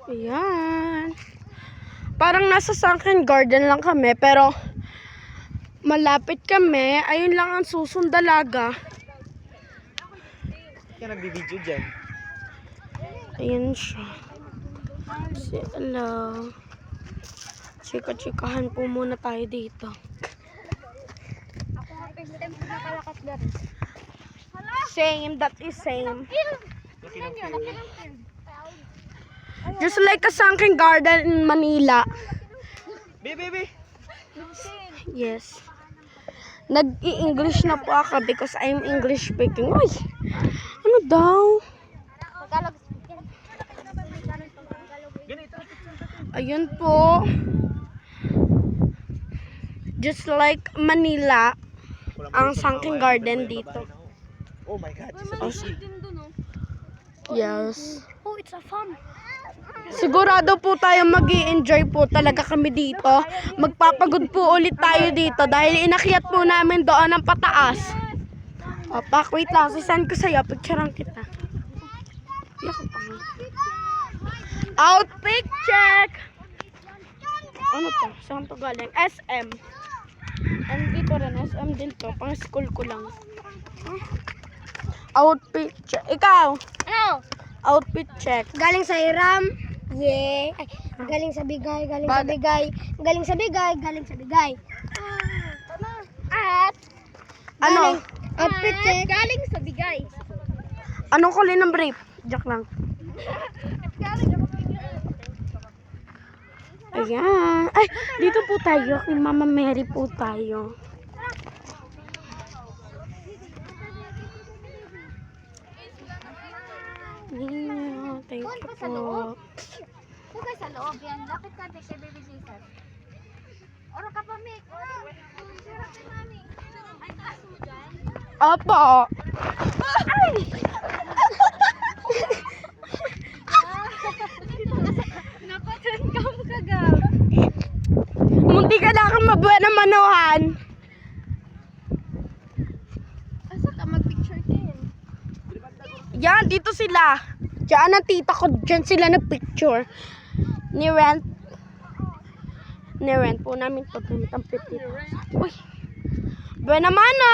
Ayan. Parang nasa sunken garden lang kami, pero malapit kami. Ayun lang ang Susong Dalaga. Kaya nagbibideo dyan. Ayan siya. Hello. Chika-chikahan po muna tayo dito. Ako nga first time ko nakalakas dyan. Same, that is same. Laki ng Yan, laki ng field. Just like a sunken garden in Manila. Baby! Yes. Nag-i-English na po ako because I'm English speaking. Uy! Ano daw? Tagalog. Ayun po. Just like Manila, ang sunken garden dito. Oh my God. Yes. Oh, it's a farm. Sigurado po tayo mag-i-enjoy po talaga kami dito. Magpapagod po ulit tayo dito dahil inakyat po namin doon ng pataas. Opak, wait lang. Sisend ko sa'yo. Picturean kita. Outfit check! Ano to? Saan to galing? SM. And dito rin. SM din to. Pang school ko lang. Outfit check. Ikaw! Ano? Outfit check. Galing sa Iram. Yeah. Ay, galing sa Bigay, galing sa Bigay. Galing sa Bigay, galing sa Bigay. At Ano? outfit check. Galing sa Bigay. Anong kulay ng brief? Joke lang. Ayan. Ay, dito po tayo. Kay Mama Mary po tayo. Yeah, thank you po. Kung sa loob yan, lapit ka kay Baby Jesus. Oro ka pa, Mick. Sira kay Mami. Ay, taas mo dyan. Opo. Ay! Napatangkam ka, Gab. Munti ka na akong mabuhay na manuhan. Asa ka mag-picture din? Yan, dito sila. Diyan ang tita ko. Diyan sila nag-picture. Ni-rent po namin to. Gamit ang piti. Uy. Buena mana.